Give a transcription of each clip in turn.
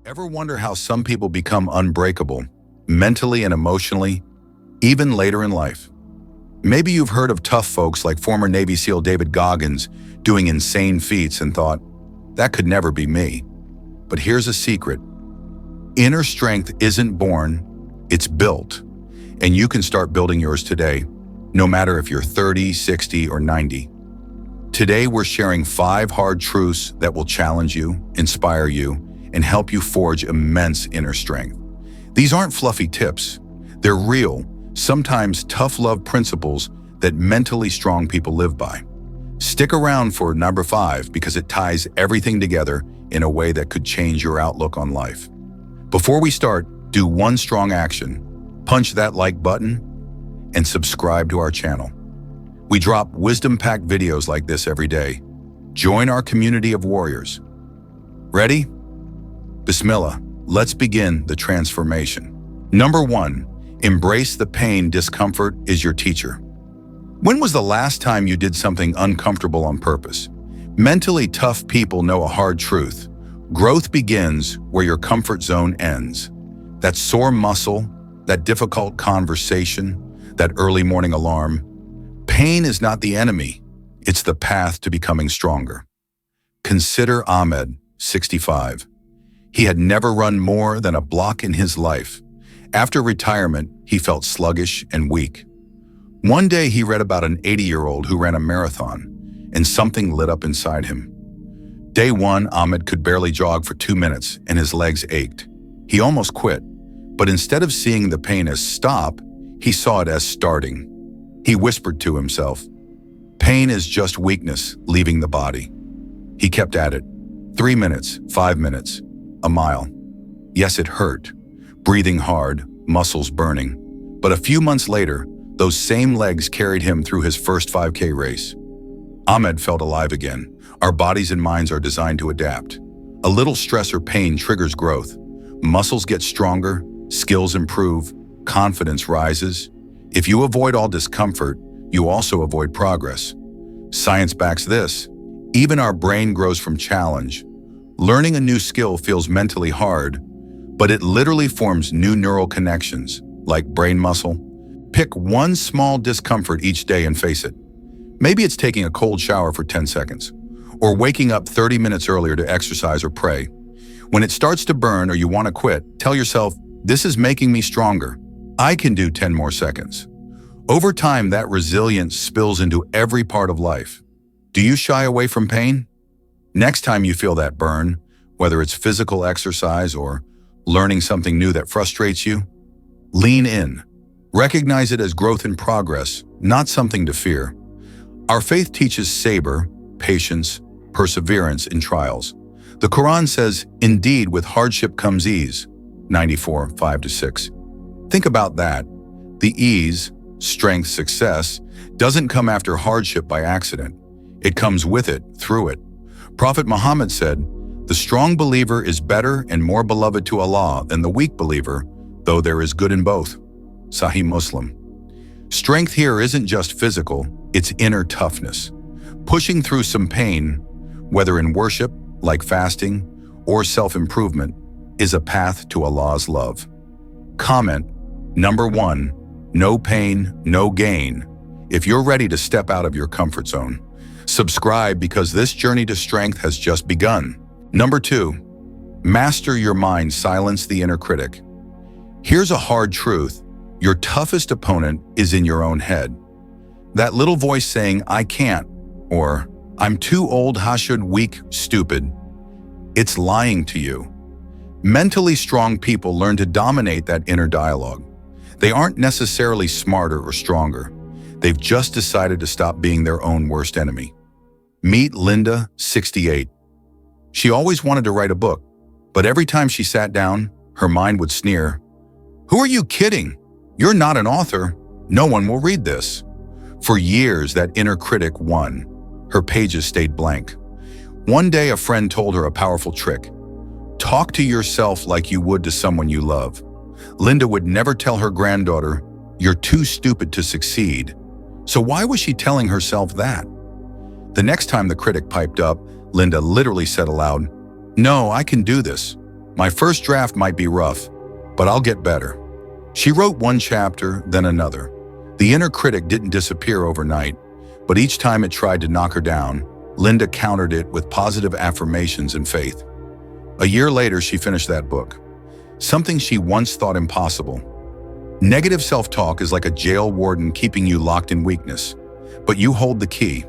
Ever wonder how some people become unbreakable, mentally and emotionally, even later in life? Maybe you've heard of tough folks like former Navy SEAL David Goggins doing insane feats and thought, that could never be me. But here's a secret. Inner strength isn't born, it's built. And you can start building yours today, no matter if you're 30, 60, or 90. Today, we're sharing 5 hard truths that will challenge you, inspire you, and help you forge immense inner strength. These aren't fluffy tips. They're real, sometimes tough love principles that mentally strong people live by. Stick around for number 5 because it ties everything together in a way that could change your outlook on life. Before we start, do one strong action. Punch that like button and subscribe to our channel. We drop wisdom-packed videos like this every day. Join our community of warriors. Ready? Bismillah, let's begin the transformation. Number 1, embrace the pain. Discomfort is your teacher. When was the last time you did something uncomfortable on purpose? Mentally tough people know a hard truth. Growth begins where your comfort zone ends. That sore muscle, that difficult conversation, that early morning alarm. Pain is not the enemy, it's the path to becoming stronger. Consider Ahmed, 65. He had never run more than a block in his life. After retirement, he felt sluggish and weak. One day he read about an 80-year-old who ran a marathon, and something lit up inside him. Day 1, Ahmed could barely jog for 2 minutes and his legs ached. He almost quit, but instead of seeing the pain as stop, he saw it as starting. He whispered to himself, "Pain is just weakness leaving the body." He kept at it. 3 minutes, 5 minutes, a mile. Yes, it hurt. Breathing hard, muscles burning. But a few months later, those same legs carried him through his first 5K race. Ahmed felt alive again. Our bodies and minds are designed to adapt. A little stress or pain triggers growth. Muscles get stronger, skills improve, confidence rises. If you avoid all discomfort, you also avoid progress. Science backs this. Even our brain grows from challenge. Learning a new skill feels mentally hard, but it literally forms new neural connections, like brain muscle. Pick one small discomfort each day and face it. Maybe it's taking a cold shower for 10 seconds, or waking up 30 minutes earlier to exercise or pray. When it starts to burn or you want to quit, tell yourself, this is making me stronger. I can do 10 more seconds. Over time, that resilience spills into every part of life. Do you shy away from pain? Next time you feel that burn, whether it's physical exercise or learning something new that frustrates you, lean in. Recognize it as growth in progress, not something to fear. Our faith teaches sabr, patience, perseverance in trials. The Qur'an says, indeed, with hardship comes ease, 94, 5-6. Think about that. The ease, strength, success, doesn't come after hardship by accident. It comes with it, through it. Prophet Muhammad said, the strong believer is better and more beloved to Allah than the weak believer, though there is good in both. Sahih Muslim. Strength here isn't just physical, it's inner toughness. Pushing through some pain, whether in worship, like fasting, or self-improvement, is a path to Allah's love. Comment, number 1, no pain, no gain. If you're ready to step out of your comfort zone, subscribe because this journey to strength has just begun. Number 2, master your mind, silence the inner critic. Here's a hard truth. Your toughest opponent is in your own head. That little voice saying, I can't, or I'm too old, hashud, weak, stupid. It's lying to you. Mentally strong people learn to dominate that inner dialogue. They aren't necessarily smarter or stronger. They've just decided to stop being their own worst enemy. Meet Linda, 68. She always wanted to write a book, but every time she sat down, her mind would sneer, "Who are you kidding? You're not an author. No one will read this." For years, that inner critic won. Her pages stayed blank. One day, a friend told her a powerful trick. Talk to yourself like you would to someone you love. Linda would never tell her granddaughter, "You're too stupid to succeed." So why was she telling herself that? The next time the critic piped up, Linda literally said aloud, "No, I can do this." My first draft might be rough, but I'll get better. She wrote one chapter, then another. The inner critic didn't disappear overnight, but each time it tried to knock her down, Linda countered it with positive affirmations and faith. A year later, she finished that book. Something she once thought impossible. Negative self-talk is like a jail warden keeping you locked in weakness, but you hold the key.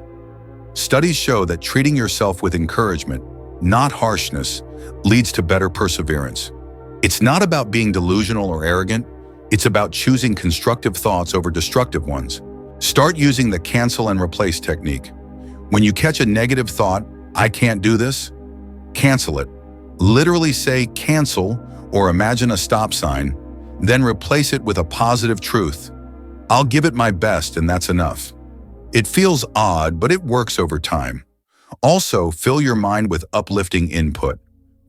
Studies show that treating yourself with encouragement, not harshness, leads to better perseverance. It's not about being delusional or arrogant. It's about choosing constructive thoughts over destructive ones. Start using the cancel and replace technique. When you catch a negative thought, "I can't do this," cancel it. Literally say cancel or imagine a stop sign, then replace it with a positive truth. "I'll give it my best and that's enough." It feels odd, but it works over time. Also, fill your mind with uplifting input.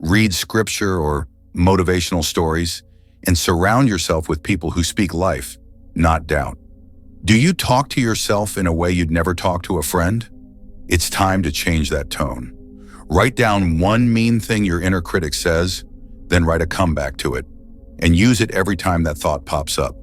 Read scripture or motivational stories, and surround yourself with people who speak life, not doubt. Do you talk to yourself in a way you'd never talk to a friend? It's time to change that tone. Write down one mean thing your inner critic says, then write a comeback to it, and use it every time that thought pops up.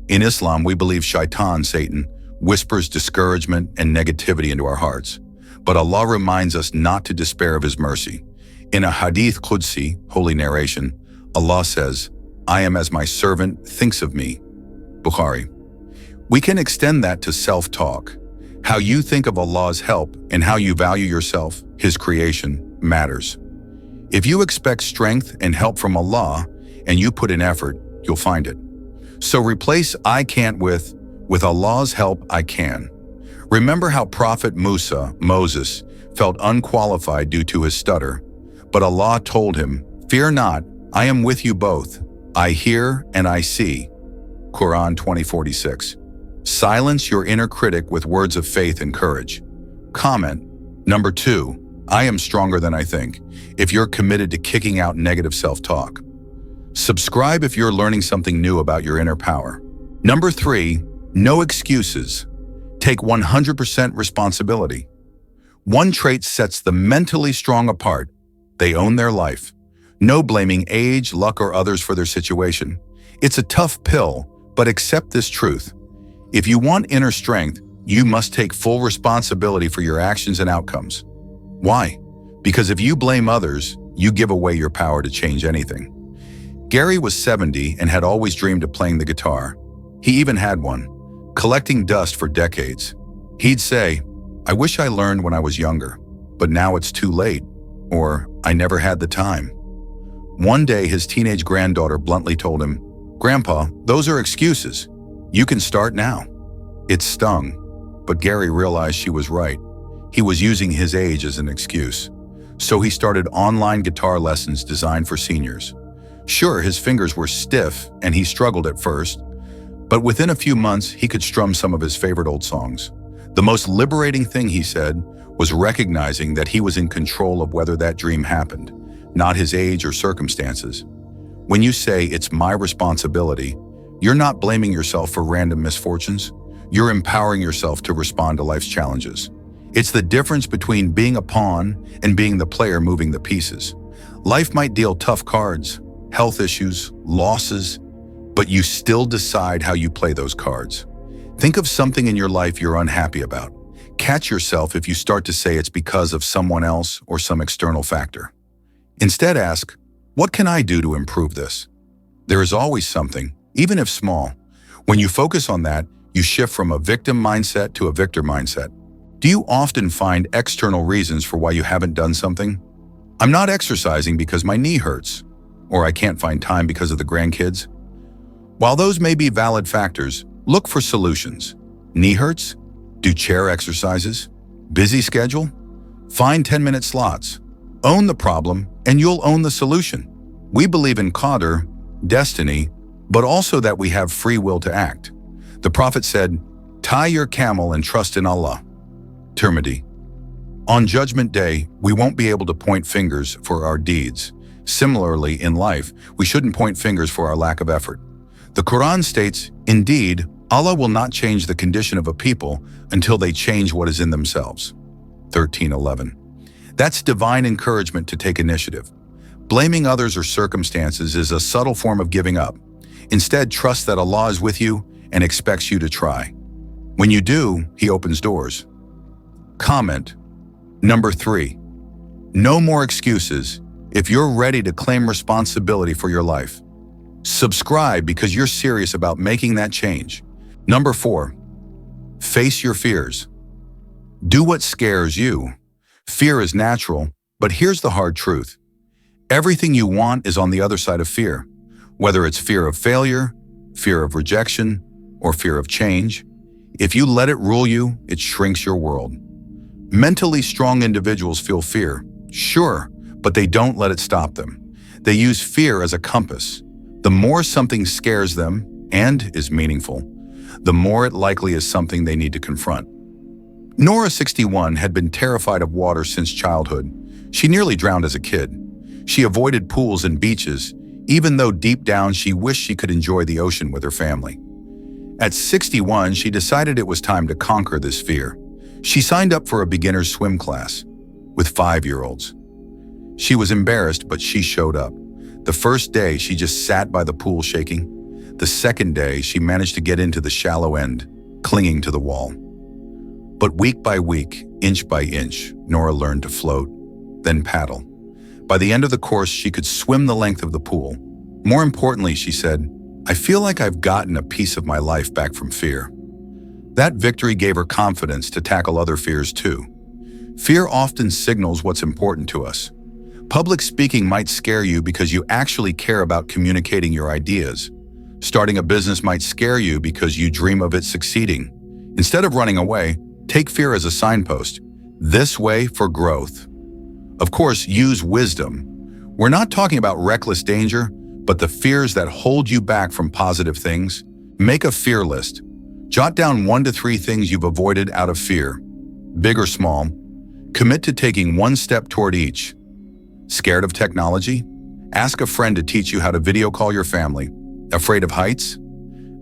In Islam, we believe Shaitan, Satan, whispers discouragement and negativity into our hearts. But Allah reminds us not to despair of His mercy. In a Hadith Qudsi, holy narration, Allah says, "I am as my servant thinks of me." Bukhari. We can extend that to self-talk. How you think of Allah's help and how you value yourself, His creation, matters. If you expect strength and help from Allah and you put in effort, you'll find it. So replace "I can't" with "Allah's help, I can." Remember how Prophet Moses, felt unqualified due to his stutter, but Allah told him, "Fear not, I am with you both. I hear and I see." Qur'an 20:46. Silence your inner critic with words of faith and courage. Comment. Number 2, I am stronger than I think, if you're committed to kicking out negative self-talk. Subscribe if you're learning something new about your inner power. Number 3, no excuses. Take 100% responsibility. One trait sets the mentally strong apart. They own their life. No blaming age, luck, or others for their situation. It's a tough pill, but accept this truth. If you want inner strength, you must take full responsibility for your actions and outcomes. Why? Because if you blame others, you give away your power to change anything. Gary was 70 and had always dreamed of playing the guitar. He even had one, collecting dust for decades. He'd say, "I wish I learned when I was younger, but now it's too late," or "I never had the time." One day, his teenage granddaughter bluntly told him, "Grandpa, those are excuses. You can start now." It stung, but Gary realized she was right. He was using his age as an excuse. So he started online guitar lessons designed for seniors. Sure, his fingers were stiff and he struggled at first, but within a few months, he could strum some of his favorite old songs. The most liberating thing, he said, was recognizing that he was in control of whether that dream happened, not his age or circumstances. When you say, "It's my responsibility," you're not blaming yourself for random misfortunes. You're empowering yourself to respond to life's challenges. It's the difference between being a pawn and being the player moving the pieces. Life might deal tough cards, health issues, losses, but you still decide how you play those cards. Think of something in your life you're unhappy about. Catch yourself if you start to say it's because of someone else or some external factor. Instead, ask, "What can I do to improve this?" There is always something, even if small. When you focus on that, you shift from a victim mindset to a victor mindset. Do you often find external reasons for why you haven't done something? "I'm not exercising because my knee hurts," or "I can't find time because of the grandkids." While those may be valid factors, look for solutions. Knee hurts? Do chair exercises. Busy schedule? Find 10-minute slots. Own the problem, and you'll own the solution. We believe in qadr, destiny, but also that we have free will to act. The Prophet said, "Tie your camel and trust in Allah." Tirmidhi. On Judgment Day, we won't be able to point fingers for our deeds. Similarly, in life, we shouldn't point fingers for our lack of effort. The Qur'an states, "Indeed, Allah will not change the condition of a people until they change what is in themselves." 13:11. That's divine encouragement to take initiative. Blaming others or circumstances is a subtle form of giving up. Instead, trust that Allah is with you and expects you to try. When you do, He opens doors. Comment. Number 3. No more excuses if you're ready to claim responsibility for your life. Subscribe because you're serious about making that change. Number 4. Face your fears. Do what scares you. Fear is natural, but here's the hard truth. Everything you want is on the other side of fear. Whether it's fear of failure, fear of rejection, or fear of change, if you let it rule you, it shrinks your world. Mentally strong individuals feel fear, sure, but they don't let it stop them. They use fear as a compass. The more something scares them and is meaningful, the more it likely is something they need to confront. Nora, 61, had been terrified of water since childhood. She nearly drowned as a kid. She avoided pools and beaches, even though deep down she wished she could enjoy the ocean with her family. At 61, she decided it was time to conquer this fear. She signed up for a beginner's swim class with 5-year-olds. She was embarrassed, but she showed up. The first day, she just sat by the pool shaking. The second day, she managed to get into the shallow end, clinging to the wall. But week by week, inch by inch, Nora learned to float, then paddle. By the end of the course, she could swim the length of the pool. More importantly, she said, "I feel like I've gotten a piece of my life back from fear." That victory gave her confidence to tackle other fears too. Fear often signals what's important to us. Public speaking might scare you because you actually care about communicating your ideas. Starting a business might scare you because you dream of it succeeding. Instead of running away, take fear as a signpost. This way for growth. Of course, use wisdom. We're not talking about reckless danger, but the fears that hold you back from positive things. Make a fear list. Jot down 1 to 3 things you've avoided out of fear, big or small. Commit to taking one step toward each. Scared of technology? Ask a friend to teach you how to video call your family. Afraid of heights?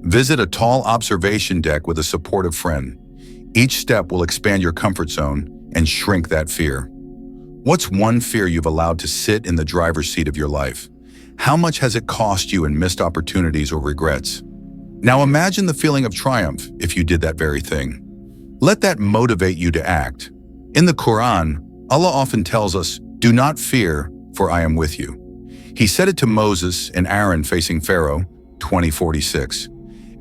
Visit a tall observation deck with a supportive friend. Each step will expand your comfort zone and shrink that fear. What's one fear you've allowed to sit in the driver's seat of your life? How much has it cost you in missed opportunities or regrets? Now imagine the feeling of triumph if you did that very thing. Let that motivate you to act. In the Qur'an, Allah often tells us, "Do not fear, for I am with you." He said it to Moses and Aaron facing Pharaoh, 20:46.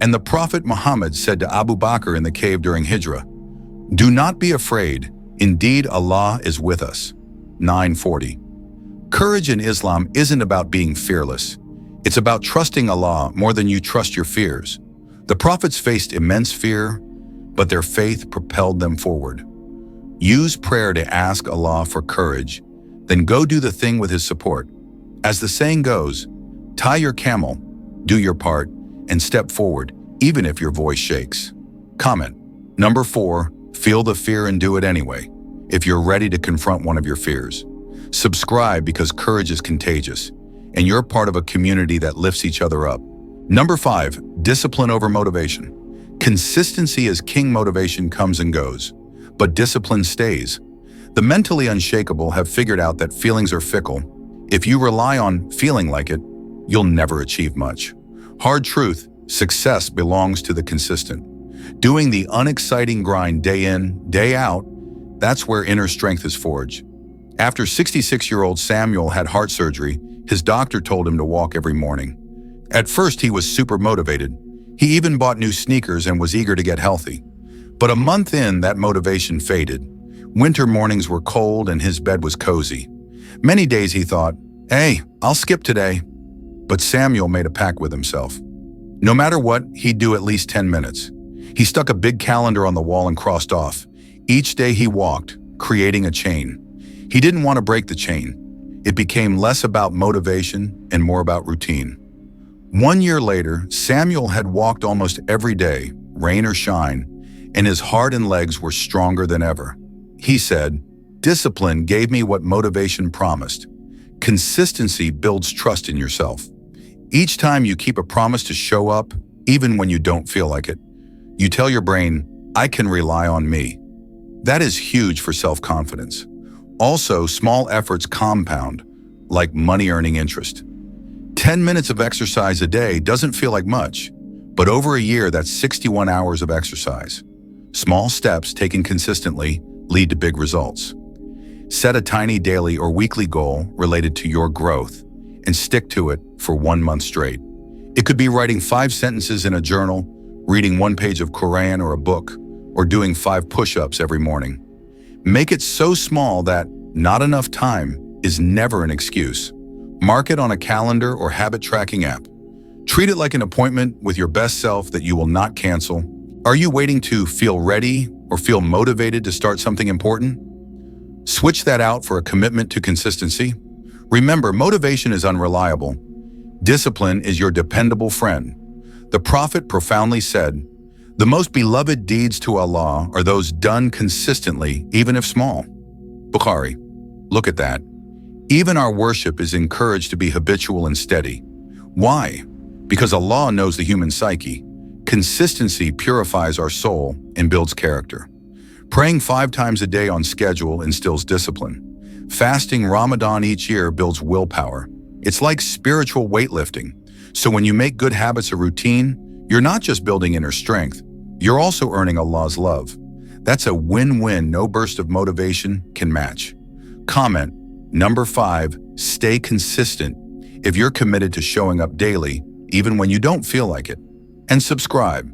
And the Prophet Muhammad said to Abu Bakr in the cave during Hijrah, "Do not be afraid, indeed Allah is with us." 9:40. Courage in Islam isn't about being fearless. It's about trusting Allah more than you trust your fears. The prophets faced immense fear, but their faith propelled them forward. Use prayer to ask Allah for courage, then go do the thing with His support. As the saying goes, tie your camel, do your part, and step forward, even if your voice shakes. Comment. Number 4, feel the fear and do it anyway, if you're ready to confront one of your fears. Subscribe because courage is contagious, and you're part of a community that lifts each other up. Number 5, discipline over motivation. Consistency is king. Motivation comes and goes, but discipline stays. The mentally unshakable have figured out that feelings are fickle. If you rely on feeling like it, you'll never achieve much. Hard truth, success belongs to the consistent. Doing the unexciting grind day in, day out, that's where inner strength is forged. After 66-year-old Samuel had heart surgery, his doctor told him to walk every morning. At first, he was super motivated. He even bought new sneakers and was eager to get healthy. But a month in, that motivation faded. Winter mornings were cold and his bed was cozy. Many days he thought, "Hey, I'll skip today." But Samuel made a pact with himself. No matter what, he'd do at least 10 minutes. He stuck a big calendar on the wall and crossed off. Each day he walked, creating a chain. He didn't want to break the chain. It became less about motivation and more about routine. 1 year later, Samuel had walked almost every day, rain or shine, and his heart and legs were stronger than ever. He said, "Discipline gave me what motivation promised." Consistency builds trust in yourself. Each time you keep a promise to show up, even when you don't feel like it, you tell your brain, "I can rely on me." That is huge for self-confidence. Also, small efforts compound. like money-earning interest. 10 minutes of exercise a day doesn't feel like much, but over a year, that's 61 hours of exercise. Small steps taken consistently lead to big results. Set a tiny daily or weekly goal related to your growth and stick to it for 1 month straight. It could be writing 5 sentences in a journal, reading 1 page of Qur'an or a book, or doing 5 push-ups every morning. Make it so small that not enough time is never an excuse. Mark it on a calendar or habit tracking app. Treat it like an appointment with your best self that you will not cancel. Are you waiting to feel ready or feel motivated to start something important? Switch that out for a commitment to consistency. Remember, motivation is unreliable. Discipline is your dependable friend. The Prophet profoundly said, "The most beloved deeds to Allah are those done consistently, even if small." Bukhari. Look at that. Even our worship is encouraged to be habitual and steady. Why? Because Allah knows the human psyche. Consistency purifies our soul and builds character. Praying 5 times a day on schedule instills discipline. Fasting Ramadan each year builds willpower. It's like spiritual weightlifting. So when you make good habits a routine, you're not just building inner strength, you're also earning Allah's love. That's a win-win no burst of motivation can match. Comment. Number 5, stay consistent if you're committed to showing up daily, even when you don't feel like it. And subscribe.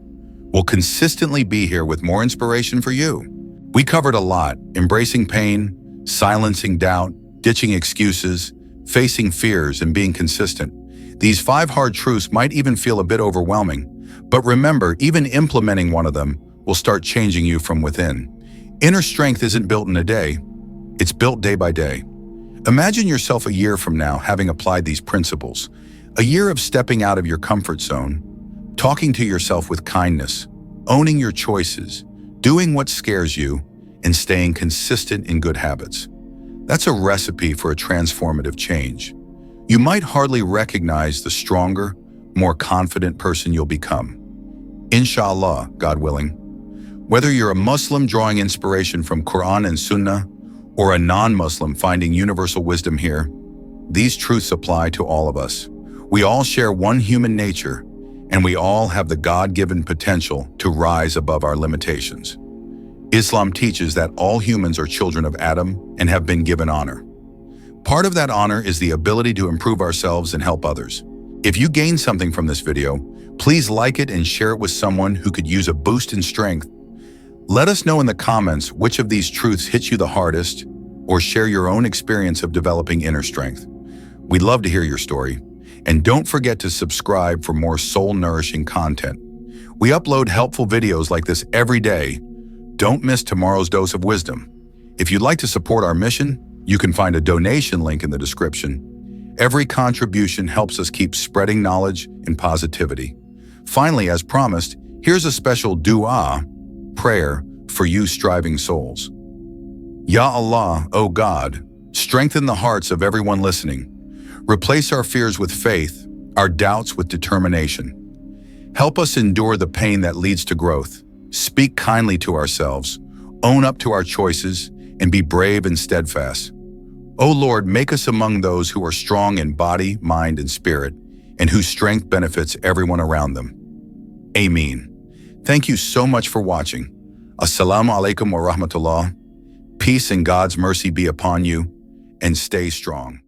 We'll consistently be here with more inspiration for you. We covered a lot: embracing pain, silencing doubt, ditching excuses, facing fears, and being consistent. These 5 hard truths might even feel a bit overwhelming, but remember, even implementing one of them will start changing you from within. Inner strength isn't built in a day, it's built day by day. Imagine yourself a year from now having applied these principles. A year of stepping out of your comfort zone, talking to yourself with kindness, owning your choices, doing what scares you, and staying consistent in good habits. That's a recipe for a transformative change. You might hardly recognize the stronger, more confident person you'll become. Inshallah, God willing. Whether you're a Muslim drawing inspiration from Qur'an and Sunnah, or a non-Muslim finding universal wisdom here, these truths apply to all of us. We all share one human nature, and we all have the God-given potential to rise above our limitations. Islam teaches that all humans are children of Adam and have been given honor. Part of that honor is the ability to improve ourselves and help others. If you gain something from this video, please like it and share it with someone who could use a boost in strength. Let us know in the comments which of these truths hit you the hardest, or share your own experience of developing inner strength. We'd love to hear your story. And don't forget to subscribe for more soul-nourishing content. We upload helpful videos like this every day. Don't miss tomorrow's dose of wisdom. If you'd like to support our mission, you can find a donation link in the description. Every contribution helps us keep spreading knowledge and positivity. Finally, as promised, here's a special dua, prayer, for you striving souls. Ya Allah, O God, strengthen the hearts of everyone listening. Replace our fears with faith, our doubts with determination. Help us endure the pain that leads to growth. Speak kindly to ourselves, own up to our choices, and be brave and steadfast. O Lord, make us among those who are strong in body, mind, and spirit, and whose strength benefits everyone around them. Ameen. Thank you so much for watching. Assalamu alaikum wa rahmatullah. Peace and God's mercy be upon you, and stay strong.